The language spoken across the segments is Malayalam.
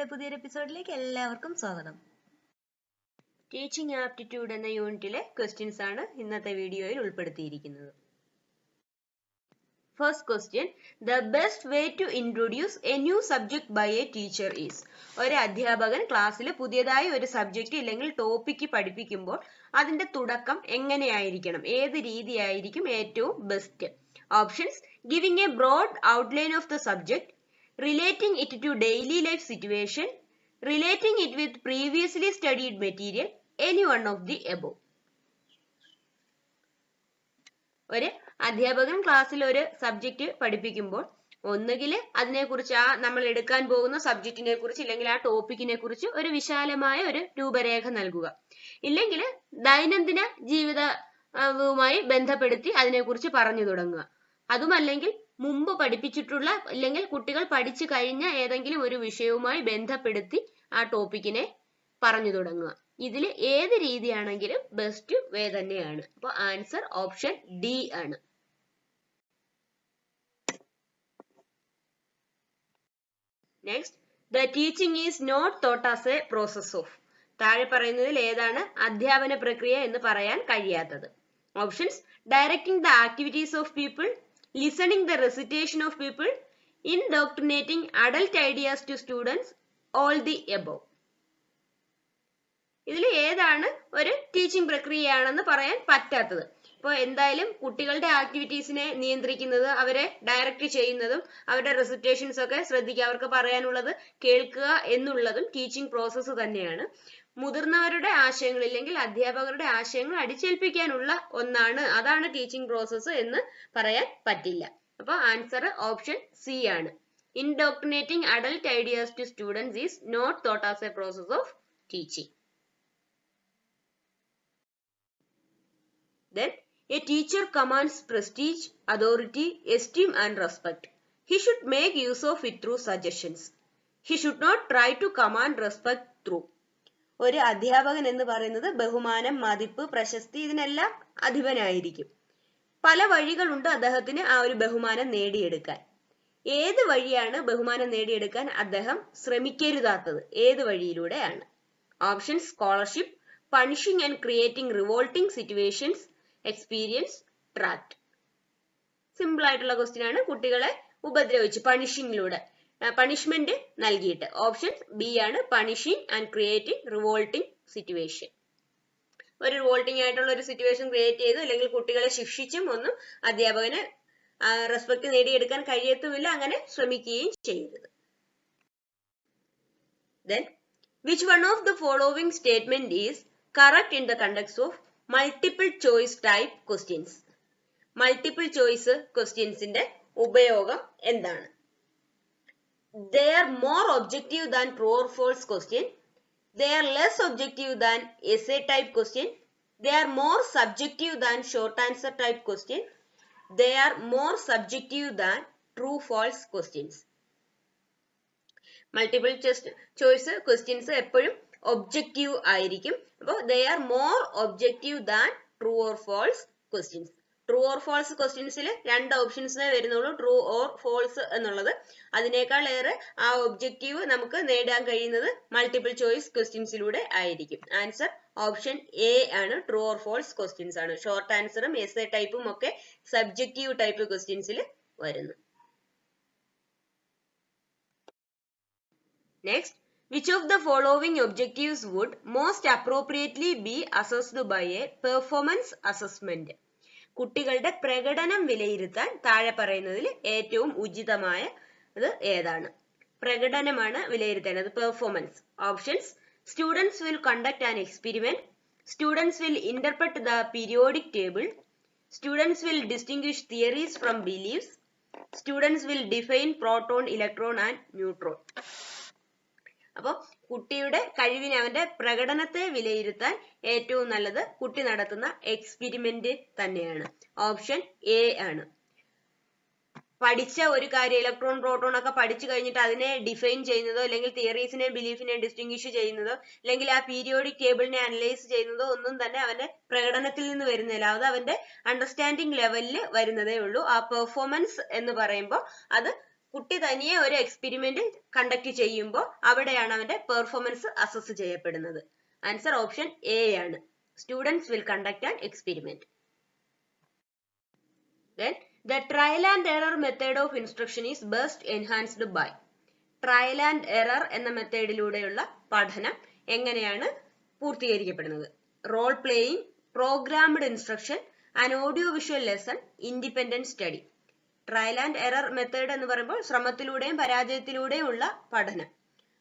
വീഡിയോയുടെ പുതിയൊരു എപ്പിസോഡിലേക്ക് എല്ലാവർക്കും സ്വാഗതം. ടീച്ചിങ് ആപ്റ്റിറ്റ്യൂഡ് എന്ന യൂണിറ്റിലെ ക്വസ്റ്റ്യൻസ് ആണ് ഇന്നത്തെ വീഡിയോയിൽ ഉൾപ്പെടുത്തിയിരിക്കുന്നത്. First question, the best way to introduce a new subject by a teacher is. ഒരു അധ്യാപകൻ ക്ലാസ്സിൽ പുതിയതായി ഒരു സബ്ജക്റ്റ് ഇല്ലെങ്കിൽ ടോപ്പിക്ക് പഠിപ്പിക്കുമ്പോൾ അതിന്റെ തുടക്കം എങ്ങനെയായിരിക്കണം, ഏത് രീതിയായിരിക്കും ഏറ്റവും best? Options: giving a broad outline of the subject, relating it to daily life situation, relating it with previously studied material, any one of the above. ഒരു അധ്യാപകൻ ക്ലാസ്സിൽ ഒരു സബ്ജക്റ്റ് പഠിപ്പിക്കുമ്പോൾ ഒന്നുകിൽ അതിനെക്കുറിച്ച് നമ്മൾ എടുക്കാൻ പോകുന്ന സബ്ജക്റ്റിനെ കുറിച്ച് ഇല്ലെങ്കിൽ ആ ടോപ്പിക്കിനെ കുറിച്ച് ഒരു വിശാലമായ ഒരു രൂപരേഖ നൽകുക, ഇല്ലെങ്കിൽ ദൈനംദിന ജീവിതവുമായി ബന്ധപ്പെടുത്തി അതിനെക്കുറിച്ച് പറഞ്ഞു തുടങ്ങുക. അതുമല്ലെങ്കിൽ മുമ്പ് പഠിപ്പിച്ചിട്ടുള്ള അല്ലെങ്കിൽ കുട്ടികൾ പഠിച്ചു കഴിഞ്ഞ ഏതെങ്കിലും ഒരു വിഷയവുമായി ബന്ധപ്പെടുത്തി ആ ടോപ്പിക്കിനെ പറഞ്ഞു തുടങ്ങുക. ഇതിൽ ഏത് രീതിയാണെങ്കിലും ബെസ്റ്റ് വേ തന്നെയാണ്. അപ്പോൾ ആൻസർ ഓപ്ഷൻ ഡി ആണ്. Next, the teaching is not thought as a process of. താഴെ പറയുന്നതിൽ ഏതാണ് അധ്യാപന പ്രക്രിയ എന്ന് പറയാൻ കഴിയാത്തത്? Options: directing the activities of people, listening the recitation of people, indoctrinating adult ideas to students, all the above. ഇതിൽ ഏതാണ് ഒരു ടീച്ചിങ് പ്രക്രിയയാണെന്ന് പറയാൻ പറ്റാത്തത്? ഇപ്പോൾ എന്തായാലും കുട്ടികളുടെ ആക്ടിവിറ്റീസിനെ നിയന്ത്രിക്കുന്നത്, അവരെ ഡയറക്റ്റ് ചെയ്യുന്നതും അവരുടെ റെസിറ്റേഷൻസ് ഒക്കെ ശ്രദ്ധിക്കുക, അവർക്ക് പറയാനുള്ളത് കേൾക്കുക എന്നുള്ളതും ടീച്ചിങ് പ്രോസസ്സ് തന്നെയാണ്. മുതിർന്നവരുടെ ആശയങ്ങൾ ഇല്ലെങ്കിൽ അധ്യാപകരുടെ ആശയങ്ങൾ അടിച്ചേൽപ്പിക്കാനുള്ള ഒന്നാണ്, അതാണ് ടീച്ചിങ് പ്രോസസ്സ് എന്ന് പറയാൻ പറ്റില്ല. അപ്പൊ ആൻസർ ഓപ്ഷൻ സി ആണ്. Indoctrinating adult ideas to students is not thought as a process of teaching. Then a teacher commands prestige, authority, esteem and respect. He should make use of it through suggestions. He should not try to command respect through. ഒരു അധ്യാപകൻ എന്ന് പറയുന്നത് ബഹുമാനം, മതിപ്പ്, പ്രശസ്തി ഇതിനെല്ലാം അധിപനായിരിക്കും. പല വഴികളുണ്ട് അദ്ദേഹത്തിന് ആ ഒരു ബഹുമാനം നേടിയെടുക്കാൻ. ഏത് വഴിയാണ് ബഹുമാനം നേടിയെടുക്കാൻ അദ്ദേഹം ശ്രമിക്കരുതാത്തത്? ഏത് വഴിയിലൂടെയാണ്? Options: scholarship, punishing and creating revolting situations, experience, tract. Simple ആയിട്ടുള്ള ക്വസ്റ്റ്യൻ ആണ്. കുട്ടികളെ ഉപദ്രവിച്ച് പണിഷിംഗിലൂടെ, പണിഷ്മെന്റ് നൽകിയിട്ട്. ഓപ്ഷൻ ബി ആണ്, punishing and creating revolting situation. ഒരു റിവോൾട്ടിംഗ് ആയിട്ടുള്ള ഒരു സിറ്റുവേഷൻ ക്രിയേറ്റ് ചെയ്തു അല്ലെങ്കിൽ കുട്ടികളെ ശിക്ഷിച്ചും ഒന്നും അധ്യാപകന് റെസ്പെക്ട് നേടിയെടുക്കാൻ കഴിയത്തുമില്ല, അങ്ങനെ ശ്രമിക്കുകയും ചെയ്യരുത്. Then, which one of the following statement is correct in the context of multiple choice type questions? Multiple choice ക്വസ്റ്റ്യൻസിന്റെ ഉപയോഗം എന്താണ്? They are more objective than true or false question. They are less objective than essay type question. They are more subjective than short answer type question. They are more subjective than true false questions. Multiple choice questions എപ്പോഴും ഒബ്ജക്റ്റീവ് ആയിരിക്കും. അപ്പോൾ they are more objective than true or false questions. True or false ക്വസ്റ്റ്യൻസിൽ രണ്ട് ഓപ്ഷൻസിനെ വരുന്നുള്ളൂ, ട്രൂ ഓർ ഫോൾസ് എന്നുള്ളത്. അതിനേക്കാൾ ഏറെ ആ ഒബ്ജക്റ്റീവ് നമുക്ക് നേടാൻ കഴിയുന്നത് മൾട്ടിപ്പിൾ ചോയ്സ് ക്വസ്റ്റ്യൻസിലൂടെ ആയിരിക്കും. ആൻസർ ഓപ്ഷൻ എ ആണ്, ട്രൂ ഓർ ഫോൾസ് ക്വസ്റ്റ്യൻസ് ആണ്. ഷോർട്ട് ആൻസറും എസ്സേ ടൈപ്പും ഒക്കെ സബ്ജക്റ്റീവ് ടൈപ്പ് ക്വസ്റ്റ്യൻസിൽ വരുന്നു. Next, which of the following objectives would most appropriately be assessed by a performance assessment? കുട്ടികളുടെ പ്രകടനം വിലയിരുത്താൻ താഴെ പറയുന്നതിൽ ഏറ്റവും ഉചിതമായത് ഏതാണ്? പ്രകടനമാണ് വിലയിരുത്തേണ്ടത്, performance. Options: students will conduct an experiment, students will interpret the periodic table, students will distinguish theories from beliefs, students will define proton, electron and neutron. അപ്പോൾ കുട്ടിയുടെ കഴിവിനെ, അവന്റെ പ്രകടനത്തെ വിലയിരുത്താൻ ഏറ്റവും നല്ലത് കുട്ടി നടത്തുന്ന എക്സ്പെരിമെന്റ് തന്നെയാണ്. ഓപ്ഷൻ എ ആണ്. പഠിച്ച ഒരു കാര്യം, ഇലക്ട്രോൺ, പ്രോട്ടോൺ ഒക്കെ പഠിച്ചു കഴിഞ്ഞിട്ട് അതിനെ ഡിഫൈൻ ചെയ്യുന്നതോ അല്ലെങ്കിൽ തിയറീസിനെ ബിലീഫിനെ ഡിസ്റ്റിംഗ്വിഷ് ചെയ്യുന്നതോ അല്ലെങ്കിൽ ആ പീരിയോഡിക് ടേബിളിനെ അനലൈസ് ചെയ്യുന്നതോ ഒന്നും തന്നെ അവന്റെ പ്രകടനത്തിൽ നിന്ന് വരുന്നില്ല, അത് അവന്റെ അണ്ടർസ്റ്റാൻഡിങ് ലെവലിൽ വരുന്നതേ ഉള്ളൂ. ആ പെർഫോമൻസ് എന്ന് പറയുമ്പോൾ അത് കുട്ടി തനിയെ ഒരു എക്സ്പെരിമെന്റ് കണ്ടക്ട് ചെയ്യുമ്പോൾ അവിടെയാണ് അവന്റെ പെർഫോമൻസ് അസസ് ചെയ്യപ്പെടുന്നത്. ആൻസർ ഓപ്ഷൻ എ ആണ്. Students will conduct an experiment. Then the trial and error method of instruction is best enhanced by. Trial and error എന്ന മെത്തേഡിലൂടെയുള്ള പഠനം എങ്ങനെയാണ് പൂർത്തീകരിക്കപ്പെടുന്നത്? Role playing, programmed instruction, and audio visual lesson, independent study. Trial and error method എന്ന് പറയുമ്പോൾ ശ്രമത്തിലൂടെയും പരാജയത്തിലൂടെയും ഉള്ള പഠനം.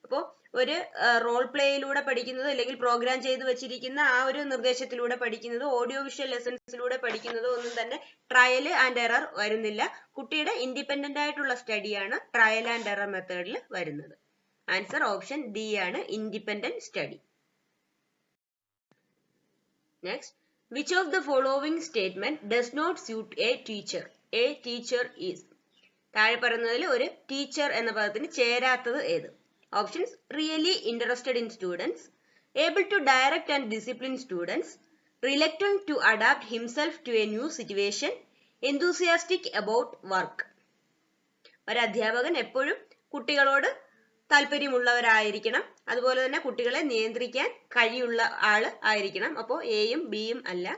അപ്പോൾ ഒരു റോൾ പ്ലേയിലൂടെ പഠിക്കുന്നത് അല്ലെങ്കിൽ പ്രോഗ്രാം ചെയ്ത് വെച്ചിരിക്കുന്ന ആ ഒരു നിർദ്ദേശത്തിലൂടെ പഠിക്കുന്നത്, ഓഡിയോ വിഷ്വൽ ലെസൺസിലൂടെ പഠിക്കുന്നത് ഒന്നും തന്നെ ട്രയൽ ആൻഡ് എറർ വരുന്നില്ല. കുട്ടിയുടെ ഇൻഡിപെൻഡന്റ് ആയിട്ടുള്ള സ്റ്റഡിയാണ് ട്രയൽ ആൻഡ് എറർ മെത്തേഡിൽ വരുന്നത്. ആൻസർ ഓപ്ഷൻ ഡി ആണ്, independent study. Next, which of the following statement does not suit a teacher? A teacher is. താഴെ പറയുന്നതിൽ ഒരു ടീച്ചർ എന്ന പദത്തിന് ചേരാത്തത് ഏത്? Options: really interested in students, able to direct and discipline students, reluctant to adapt himself to a new situation, enthusiastic about work. ഒരു അധ്യാപകൻ എപ്പോഴും കുട്ടികളോട് താല്പര്യമുള്ളവരായിരിക്കണം, അതുപോലെ തന്നെ കുട്ടികളെ നിയന്ത്രിക്കാൻ കഴിയുള്ള ആള് ആയിരിക്കണം. അപ്പോൾ എയും ബിയും അല്ല.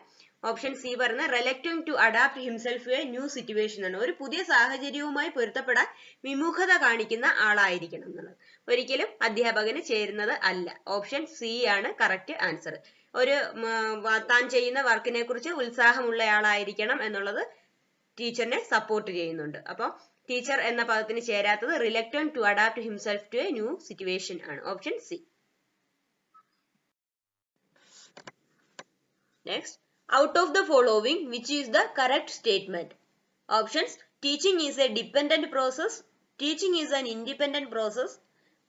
ഓപ്ഷൻ സി പറഞ്ഞ reluctant to adapt himself to a new situation ആണ്. ഒരു പുതിയ സാഹചര്യവുമായി പൊരുത്തപ്പെടാൻ വിമുഖത കാണിക്കുന്ന ആളായിരിക്കണം എന്നുള്ളത്. ഒരിക്കലും അധ്യാപകന് ചേരുന്നത് അല്ല. ഓപ്ഷൻ സി ആണ് കറക്റ്റ് ആൻസർ. ഒരു താൻ ചെയ്യുന്ന വർക്കിനെ കുറിച്ച് ഉത്സാഹമുള്ളയാളായിരിക്കണം എന്നുള്ളത് ടീച്ചറിനെ സപ്പോർട്ട് ചെയ്യുന്നുണ്ട്. അപ്പം ടീച്ചർ എന്ന പദത്തിന് ചേരാത്തത് reluctant to adapt himself to a new situation ആണ്. Option C. Next, out of the following which is the correct statement? Options: teaching is a dependent process, teaching is an independent process,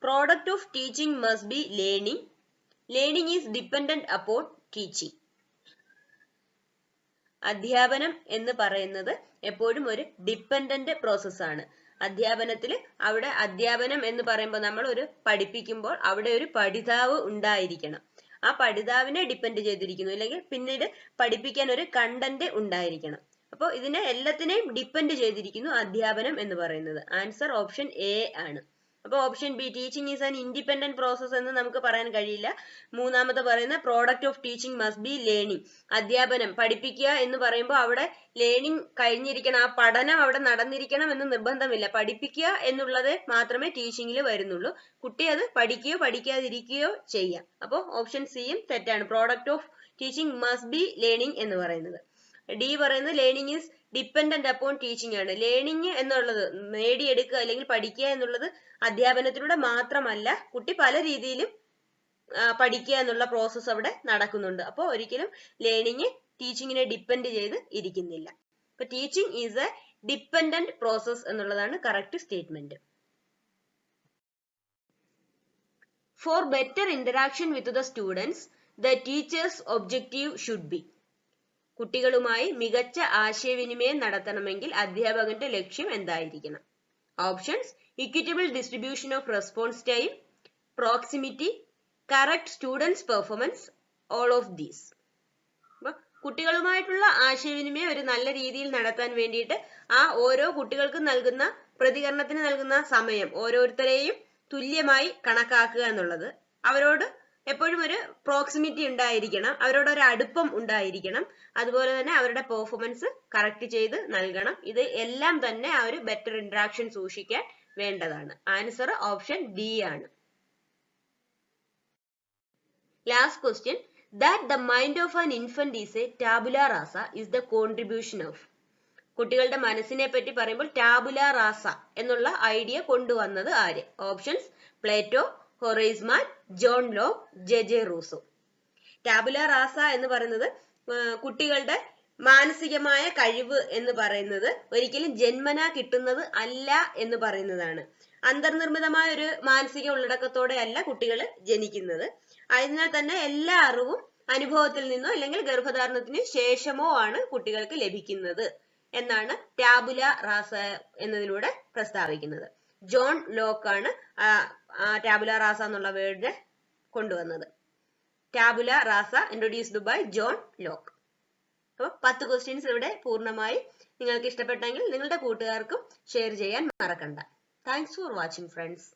product of teaching must be learning, learning is dependent upon teaching. അധ്യാപനം എന്ന് പറയുന്നത് എപ്പോഴും ഒരു ഡിപ്പെൻഡന്റ് പ്രോസസ് ആണ്. അധ്യാപനത്തിൽ അവിടെ അധ്യാപനം എന്ന് പറയുമ്പോൾ നമ്മൾ ഒരു പഠിപ്പിക്കുമ്പോൾ അവിടെ ഒരു പഠിതാവ് ഉണ്ടായിരിക്കണം. ആ പഠിതാവിനെ ഡിപ്പെൻഡ് ചെയ്തിരിക്കുന്നു, അല്ലെങ്കിൽ പിന്നീട് പഠിപ്പിക്കാൻ ഒരു കണ്ടന്റ് ഉണ്ടായിരിക്കണം. അപ്പോൾ ഇതിനെ എല്ലാത്തിനെയും ഡിപ്പെൻഡ് ചെയ്തിരിക്കുന്നു അധ്യാപനം എന്ന് പറയുന്നത്. ആൻസർ ഓപ്ഷൻ എ ആണ്. അപ്പോൾ option B teaching is an independent process എന്ന് നമുക്ക് പറയാൻ കഴിയില്ല. മൂന്നാമത്തെ പറയുന്ന product of teaching must be learning. അധ്യാപനം പഠിപ്പിക്കുക എന്ന് പറയുമ്പോൾ അവിടെ ലേണിംഗ് കഴിഞ്ഞിരിക്കണം, ആ പഠനം അവിടെ നടന്നിരിക്കണം എന്ന് നിർബന്ധമില്ല. പഠിപ്പിക്കുക എന്നുള്ളത് മാത്രമേ ടീച്ചിങ്ങിൽ വരുന്നുള്ളൂ. കുട്ടി അത് പഠിക്കുകയോ പഠിക്കാതിരിക്കുകയോ ചെയ്യാം. അപ്പോൾ ഓപ്ഷൻ സിയും തെറ്റാണ്. Product of teaching must be learning എന്ന് പറയുന്നത്. ഡി പറയുന്നത് learning is dependent upon teaching ആണ്. ലേണിംഗ് എന്നുള്ളത് നേടിയെടുക്കുക അല്ലെങ്കിൽ പഠിക്കുക എന്നുള്ളത് അധ്യാപനത്തിലൂടെ മാത്രമല്ല, കുട്ടി പല രീതിയിലും പഠിക്കുക എന്നുള്ള പ്രോസസ്സ് അവിടെ നടക്കുന്നുണ്ട്. അപ്പോൾ ഒരിക്കലും ലേണിംഗ് ടീച്ചിങ്ങിനെ ഡിപ്പെൻഡ് ചെയ്ത് ഇരിക്കുന്നില്ല. അപ്പൊ teaching is a dependent process എന്നുള്ളതാണ് correct statement. For better interaction with the students the teacher's objective should be. കുട്ടികളുമായി മികച്ച ആശയവിനിമയം നടത്തണമെങ്കിൽ അധ്യാപകന്റെ ലക്ഷ്യം എന്തായിരിക്കണം? Options: equitable distribution of response time, proximity, correct students performance, all of these. അപ്പൊ കുട്ടികളുമായിട്ടുള്ള ആശയവിനിമയം ഒരു നല്ല രീതിയിൽ നടത്താൻ വേണ്ടിയിട്ട് ആ ഓരോ കുട്ടികൾക്കും നൽകുന്ന പ്രതികരണത്തിന് നൽകുന്ന സമയം ഓരോരുത്തരെയും തുല്യമായി കണക്കാക്കുക എന്നുള്ളത്, അവരോട് എപ്പോഴും ഒരു പ്രോക്സിമിറ്റി ഉണ്ടായിരിക്കണം, അവരോട് ഒരു അടുപ്പം ഉണ്ടായിരിക്കണം, അതുപോലെ തന്നെ അവരുടെ പെർഫോമൻസ് കറക്റ്റ് ചെയ്ത് നൽകണം. ഇത് എല്ലാം തന്നെ ആ ഒരു ബെറ്റർ ഇന്ററാക്ഷൻ സൂക്ഷിക്കാൻ വേണ്ടതാണ്. ആൻസർ ഓപ്ഷൻ ഡി ആണ്. Last question, that the mind of an infant is a tabula rasa is the contribution of. കുട്ടികളുടെ മനസ്സിനെ പറ്റി പറയുമ്പോൾ ടാബുല റാസ എന്നുള്ള ഐഡിയ കൊണ്ടുവന്നത് ആര്? Options: Plato, Horace Mann, John Locke, J Rousseau. Tabula rasa എന്ന് പറയുന്നത് കുട്ടികളുടെ മാനസികമായ കഴിവ് എന്ന് പറയുന്നത് ഒരിക്കലും ജന്മനാ കിട്ടുന്നത് അല്ല എന്ന് പറയുന്നതാണ്. അന്തർനിർമ്മിതമായ ഒരു മാനസിക ഉള്ളടക്കത്തോടെ അല്ല കുട്ടികൾ ജനിക്കുന്നത്. അതിനാൽ തന്നെ എല്ലാ അറിവും അനുഭവത്തിൽ നിന്നോ അല്ലെങ്കിൽ ഗർഭധാരണത്തിന് ശേഷമോ ആണ് കുട്ടികൾക്ക് ലഭിക്കുന്നത് എന്നാണ് ടാബുല റാസ എന്നതിലൂടെ പ്രസ്താവിക്കുന്നത്. ജോൺ ലോക്ക് ആണ് ടാബുല റാസ എന്നുള്ള വേർഡ് കൊണ്ടുവന്നത്. Tabula rasa introduced by John Locke. അപ്പോൾ 10 ക്വസ്റ്റ്യൻസ് ഇവിടെ പൂർണ്ണമായി. നിങ്ങൾക്ക് ഇഷ്ടപ്പെട്ടെങ്കിൽ നിങ്ങളുടെ കൂട്ടുകാർക്കും ഷെയർ ചെയ്യാൻ മറക്കണ്ട. Thanks for watching, friends.